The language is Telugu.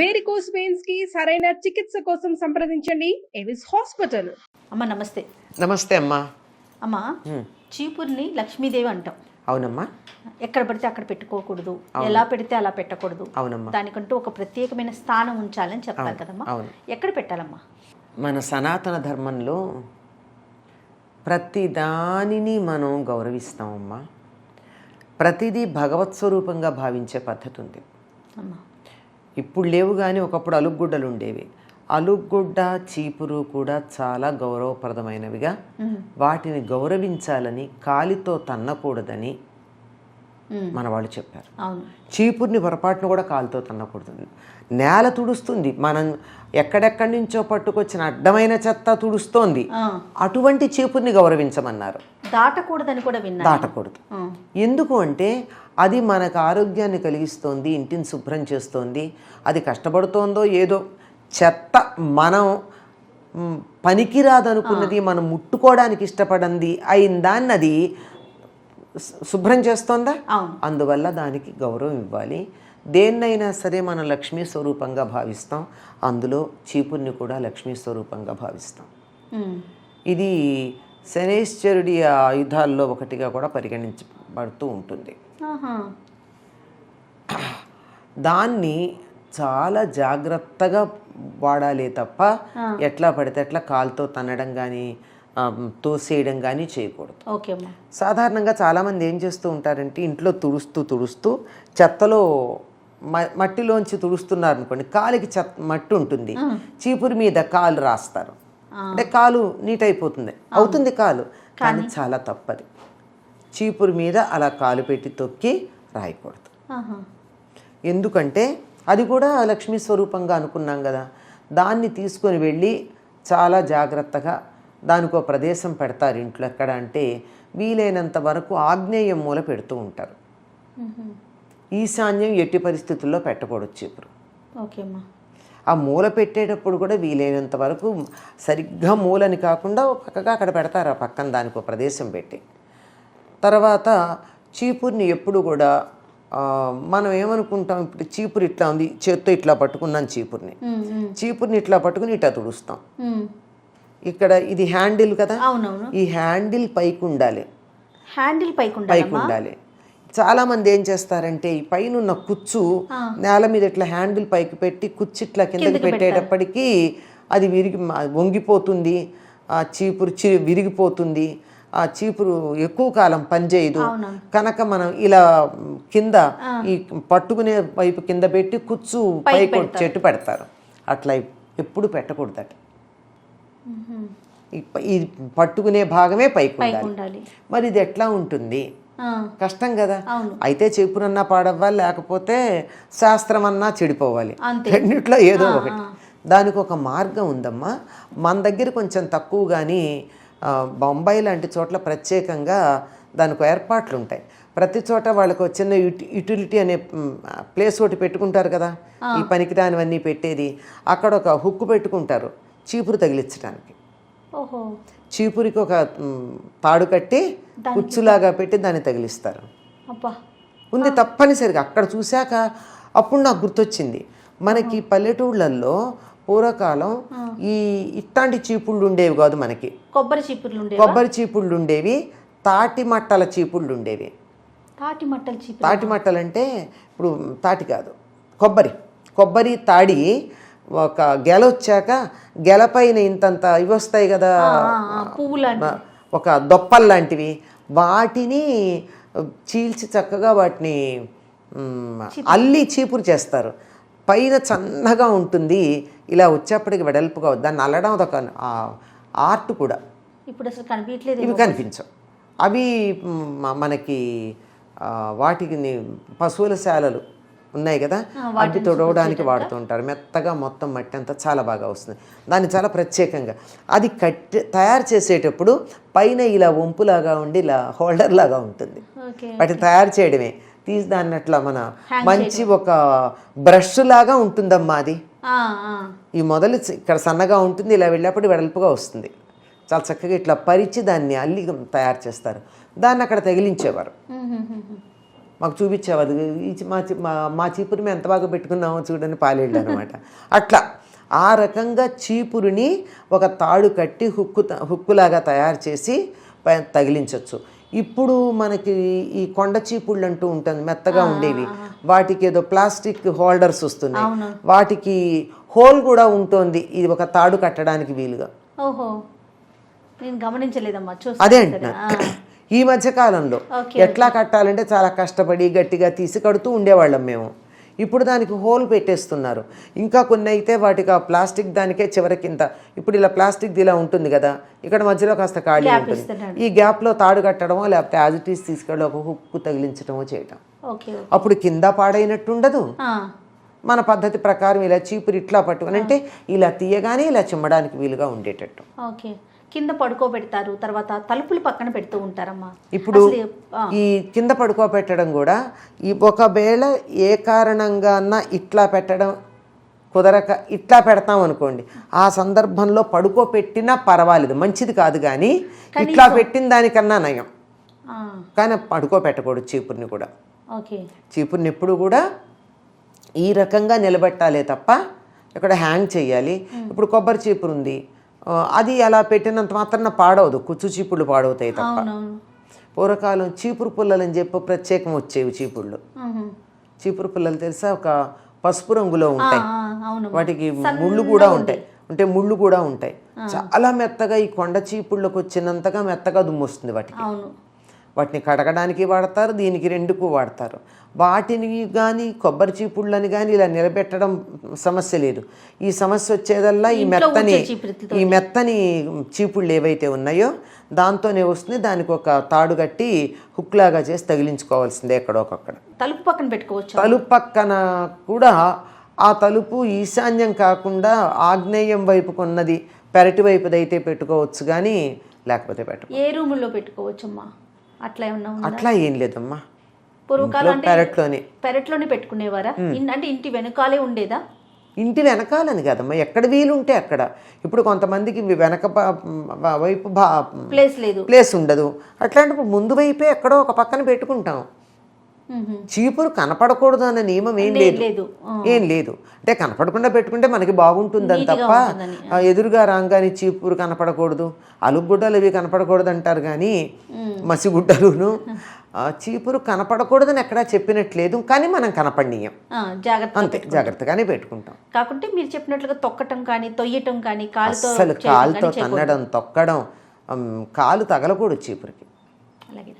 వేరికోస్ వెయిన్స్ కి సరైన చికిత్స కోసం సంప్రదించండి ఎవిస్ హాస్పిటల్. అమ్మ నమస్తే. నమస్తే అమ్మా. అమ్మ చీపుర్ని లక్ష్మీదేవి అంటాం. అవునమ్మా. ఎక్కడ పడితే అక్కడ పెట్టుకోకూడదు, ఎలా పెడితే అలా పెట్టకూడదు. అవునమ్మా. దానికంటూ ఒక ప్రత్యేకమైన స్థానం ఉంచాలని చెప్తారు కదమ్మా. ఎక్కడ పెట్టాలమ్మా? మన సనాతన ధర్మంలో ప్రతి దానిని మనం గౌరవిస్తామమ్మా. ప్రతిదీ భగవత్ స్వరూపంగా భావించే పద్ధతి ఉంది. ఇప్పుడు లేవు కానీ ఒకప్పుడు అలుగుగుడ్డలు ఉండేవి. అలుగుగుడ్డ, చీపురు కూడా చాలా గౌరవప్రదమైనవిగా, వాటిని గౌరవించాలని, కాలితో తన్నకూడదని మన వాళ్ళు చెప్పారు. చీపుర్ని పొరపాటును కూడా కాలితో తన్నకూడదు. నేల తుడుస్తుంది, మనం ఎక్కడెక్కడి నుంచో పట్టుకొచ్చిన అడ్డమైన చెత్త తుడుస్తోంది, అటువంటి చీపుర్ని గౌరవించమన్నారు. దాటకూడదని కూడా విన్నా. దాటకూడదు. ఎందుకు అంటే అది మనకు ఆరోగ్యాన్ని కలిగిస్తోంది, ఇంటిని శుభ్రం చేస్తోంది. అది కష్టపడుతోందో ఏదో, చెత్త మనం పనికిరాదనుకున్నది, మనం ముట్టుకోవడానికి ఇష్టపడింది అయిన దాన్ని అది శుభ్రం చేస్తోందా? అందువల్ల దానికి గౌరవం ఇవ్వాలి. దేన్నైనా సరే మనం లక్ష్మీ స్వరూపంగా భావిస్తాం, అందులో చీపుర్ని కూడా లక్ష్మీ స్వరూపంగా భావిస్తాం. ఇది శనైశ్వరుడి ఆయుధాల్లో ఒకటిగా కూడా పరిగణించబడుతూ ఉంటుంది. దాన్ని చాలా జాగ్రత్తగా వాడాలి తప్ప ఎట్లా పడితే అట్లా కాలుతో తన్నడం కానీ తోసేయడం కానీ చేయకూడదు. సాధారణంగా చాలామంది ఏం చేస్తూ ఉంటారంటే ఇంట్లో తుడుస్తూ చెత్తలో మట్టిలోంచి తుడుస్తున్నారు అనుకోండి, కాలికి మట్టి ఉంటుంది, చీపురు మీద కాలు రాస్తారు. అంటే కాలు నీట్ అవుతుంది కాలు, కానీ చాలా తప్పది. చీపురు మీద అలా కాలు పెట్టి తొక్కి రాయకూడదు. ఎందుకంటే అది కూడా లక్ష్మీ స్వరూపంగా అనుకున్నాం కదా. దాన్ని తీసుకొని వెళ్ళి చాలా జాగ్రత్తగా దానికో ప్రదేశం పెడతారు ఇంట్లో. ఎక్కడ అంటే వీలైనంత వరకు ఆగ్నేయం మూల పెడుతూ ఉంటారు. ఈశాన్యం ఎట్టి పరిస్థితుల్లో పెట్టకూడదు చీపురు. ఆ మూల పెట్టేటప్పుడు కూడా వీలైనంత వరకు సరిగ్గా మూలని కాకుండా పక్కగా అక్కడ పెడతారు, ఆ పక్కన దానికో ప్రదేశం పెట్టి. తర్వాత చీపుర్ని ఎప్పుడు కూడా మనం ఏమనుకుంటాం, ఇప్పుడు చీపురు ఇట్లా ఉంది, చేత్తో ఇట్లా పట్టుకున్నాను చీపుర్ని ఇట్లా పట్టుకుని ఇట్లా తుడుస్తాం. ఇక్కడ ఇది హ్యాండిల్ కదా, ఈ హ్యాండిల్ పైకి ఉండాలి. చాలా మంది ఏం చేస్తారంటే ఈ పైన ఉన్న కుచ్చు నేల మీద ఇట్లా హ్యాండిల్ పైకి పెట్టి కుచ్చు ఇట్లా కిందకి పెట్టేటప్పటికీ అది వంగిపోతుంది, ఆ చీపురు విరిగిపోతుంది, ఆ చీపురు ఎక్కువ కాలం పనిచేయదు. కనుక మనం ఇలా కింద ఈ పట్టుకునే వైపు కింద పెట్టి కుచ్చు పైకి చెట్టు పెడతారు. అట్లా ఎప్పుడు పెట్టకూడదట. ఈ పట్టుకునే భాగమే పైకి ఉండాలి. మరి ఇది ఎట్లా ఉంటుంది? కష్టం కదా. అయితే చీపురన్నా పాడవ్వాలి, లేకపోతే శాస్త్రం అన్నా చెడిపోవాలి. రెండిట్లో ఏదో ఒకటి. దానికి ఒక మార్గం ఉందమ్మా. మన దగ్గర కొంచెం తక్కువ, కానీ బొంబాయి లాంటి చోట్ల ప్రత్యేకంగా దానికి ఏర్పాట్లు ఉంటాయి. ప్రతి చోట వాళ్ళకు చిన్న యూటిలిటీ అనే ప్లేస్ ఒకటి పెట్టుకుంటారు కదా, ఈ పనికిరానివన్నీ పెట్టేది. అక్కడ ఒక హుక్కు పెట్టుకుంటారు చీపురు తగిలించడానికి. చీపురికి ఒక తాడు కట్టి కుచ్చులాగా పెట్టి దాన్ని తగిలిస్తారు. ఉంది తప్పనిసరిగా. అక్కడ చూశాక అప్పుడు నాకు గుర్తొచ్చింది, మనకి పల్లెటూళ్ళల్లో పూర్వకాలం ఈ ఇట్లాంటి చీపుళ్ళు ఉండేవి కాదు, మనకి కొబ్బరి చీపుళ్ళు ఉండేవి, తాటి మట్టల చీపుళ్ళు ఉండేవి. తాటి మట్టలు అంటే ఇప్పుడు తాటి కాదు, కొబ్బరి తాడి ఒక గెల వచ్చాక గెలపైన ఇంతంత ఇవి వస్తాయి కదా, ఒక దొప్పల్ లాంటివి, వాటిని చీల్చి చక్కగా వాటిని అల్లి చీపురు చేస్తారు. పైన చన్నగా ఉంటుంది, ఇలా వచ్చేప్పటికి వెడల్పుగా. దాన్ని అల్లడం అదొక ఆర్ట్ కూడా. ఇప్పుడు అసలు కనిపించలేదు, ఇవి కనిపించవు. అవి మనకి వాటికి పశువుల శాలలు ఉన్నాయి కదా, అవి తొడవడానికి వాడుతుంటారు. మెత్తగా మొత్తం మట్టి అంతా చాలా బాగా వస్తుంది. దాన్ని చాలా ప్రత్యేకంగా అది తయారు చేసేటప్పుడు పైన ఇలా వంపులాగా ఉండి ఇలా హోల్డర్ లాగా ఉంటుంది. వాటిని తయారు చేయడమే, తీసి దాన్ని అట్లా మన మంచి ఒక బ్రష్ లాగా ఉంటుందమ్మా. అది ఈ మొదలు ఇక్కడ సన్నగా ఉంటుంది, ఇలా వెళ్ళేప్పుడు వెడల్పుగా వస్తుంది. చాలా చక్కగా ఇట్లా పరిచి దాన్ని అల్లి తయారు చేస్తారు. దాన్ని అక్కడ తగిలించేవారు. మాకు చూపించేవారు మా చీపురు మేము ఎంత బాగా పెట్టుకున్నామో చూడని పాలేళ్ళు అనమాట. అట్లా ఆ రకంగా చీపురుని ఒక తాడు కట్టి హుక్కులాగా తయారు చేసి తగిలించవచ్చు. ఇప్పుడు మనకి ఈ కొండ చీపుళ్ళు అంటూ ఉంటుంది, మెత్తగా ఉండేవి, వాటికి ఏదో ప్లాస్టిక్ హోల్డర్స్ వస్తున్నాయి, వాటికి హోల్ కూడా ఉంటుంది, ఇది ఒక తాడు కట్టడానికి వీలుగా. ఓహో, నేను గమనించలేదమ్మా. అదే అంటున్నా. ఈ మధ్య కాలంలో ఎట్లా కట్టాలంటే చాలా కష్టపడి గట్టిగా తీసి కడుతూ ఉండేవాళ్ళం మేము. ఇప్పుడు దానికి హోల్ పెట్టేస్తున్నారు. ఇంకా కొన్ని అయితే వాటికి ఆ ప్లాస్టిక్ దానికే చివరికింత, ఇప్పుడు ఇలా ప్లాస్టిక్ ఇలా ఉంటుంది కదా, ఇక్కడ మధ్యలో కాస్త ఖాళీ ఉంటుంది, ఈ గ్యాప్లో తాడు కట్టడమో లేకపోతే యాజ్ ఇట్ ఈస్ తీసుకెళ్ళి ఒక హుక్కు తగిలించడమో చేయటం. అప్పుడు కింద పాడైనట్టు ఉండదు. మన పద్ధతి ప్రకారం ఇలా చీపురు ఇట్లా పట్టుకుని అంటే ఇలా తీయగానే ఇలా చిమ్మడానికి వీలుగా ఉండేటట్టు. ఓకే, కింద పడుకోబెడతారు, తర్వాత తలుపులు పక్కన పెడుతూ ఉంటారమ్మా. ఇప్పుడు ఈ కింద పడుకోబెట్టడం కూడా ఒకవేళ ఏ కారణంగా ఇట్లా పెట్టడం కుదరక ఇట్లా పెడతాం అనుకోండి, ఆ సందర్భంలో పడుకోబెట్టినా పర్వాలేదు, మంచిది కాదు, కానీ ఇట్లా పెట్టిన దానికన్నా నయం. కానీ పడుకోబెట్టకూడదు చీపుర్ని కూడా. చీపుర్ని ఎప్పుడు కూడా ఈ రకంగా నిలబెట్టాలే తప్ప ఇక్కడ హ్యాంగ్ చేయాలి. ఇప్పుడు కొబ్బరి చీపురు ఉంది, అది అలా పెట్టినంత మాత్రాన పాడవదు, కుచ్చు చీపుళ్ళు పాడవుతాయి తప్ప. పూర్వకాలం చీపురు పుల్లలని చెప్పి ప్రత్యేకం వచ్చేవి చీపుళ్ళు. చీపురు పుల్లలు తెలుసా, ఒక పసుపు రంగులో ఉంటాయి, వాటికి ముళ్ళు కూడా ఉంటాయి, ముళ్ళు కూడా ఉంటాయి. చాలా మెత్తగా ఈ కొండ చీపుళ్ళకి వచ్చినంతగా మెత్తగా దుమ్ము వస్తుంది వాటికి. వాటిని కడగడానికి వాడతారు, దీనికి రెండుకు వాడతారు. వాటిని కానీ కొబ్బరి చీపుళ్ళని కానీ ఇలా నిలబెట్టడం సమస్య లేదు. ఈ సమస్య వచ్చేదల్లా ఈ మెత్తని చీపుళ్ళు ఏవైతే ఉన్నాయో దాంతోనే వస్తుంది. దానికి ఒక తాడు కట్టి హుక్లాగా చేసి తగిలించుకోవాల్సిందే ఎక్కడొకక్కడ. తలుపు పక్కన పెట్టుకోవచ్చు. తలుపు పక్కన కూడా ఆ తలుపు ఈశాన్యం కాకుండా ఆగ్నేయం వైపుకున్నది, పెరటి వైపుదైతే పెట్టుకోవచ్చు, కానీ లేకపోతే పెట్టు. ఏ రూముల్లో పెట్టుకోవచ్చమ్మా? అట్లా ఏమన్నా? అట్లా ఏం లేదమ్మా, పూర్వకాలం పెరట్లోనే పెట్టుకునేవారా? అంటే ఇంటి వెనకాలే ఉండేదా? ఇంటి వెనకాలని కదమ్మా, ఎక్కడ వీలుంటే అక్కడ. ఇప్పుడు కొంతమందికి వెనక వైపు ప్లేస్ ఉండదు, అట్లాంటప్పుడు ముందు వైపే ఎక్కడో ఒక పక్కన పెట్టుకుంటాం. చీపురు కనపడకూడదు అన్న నియమం ఏం లేదు. అంటే కనపడకుండా పెట్టుకుంటే మనకి బాగుంటుందని తప్ప ఎదురుగా రాగానే చీపురు కనపడకూడదు, అలుగుడ్డలు ఇవి కనపడకూడదు అంటారు, కానీ మసిగుడ్డలును చీపురు కనపడకూడదని ఎక్కడా చెప్పినట్లేదు, కానీ మనం కనపడనీయం, అంతే, జాగ్రత్తగానే పెట్టుకుంటాం. కాకుంటే మీరు చెప్పినట్లుగా తొక్కటం కానీ తొయ్యటం కానీ, అసలు కాలుతో తన్నడం, తొక్కడం, కాలు తగలకూడదు చీపురుకి. అలాగే.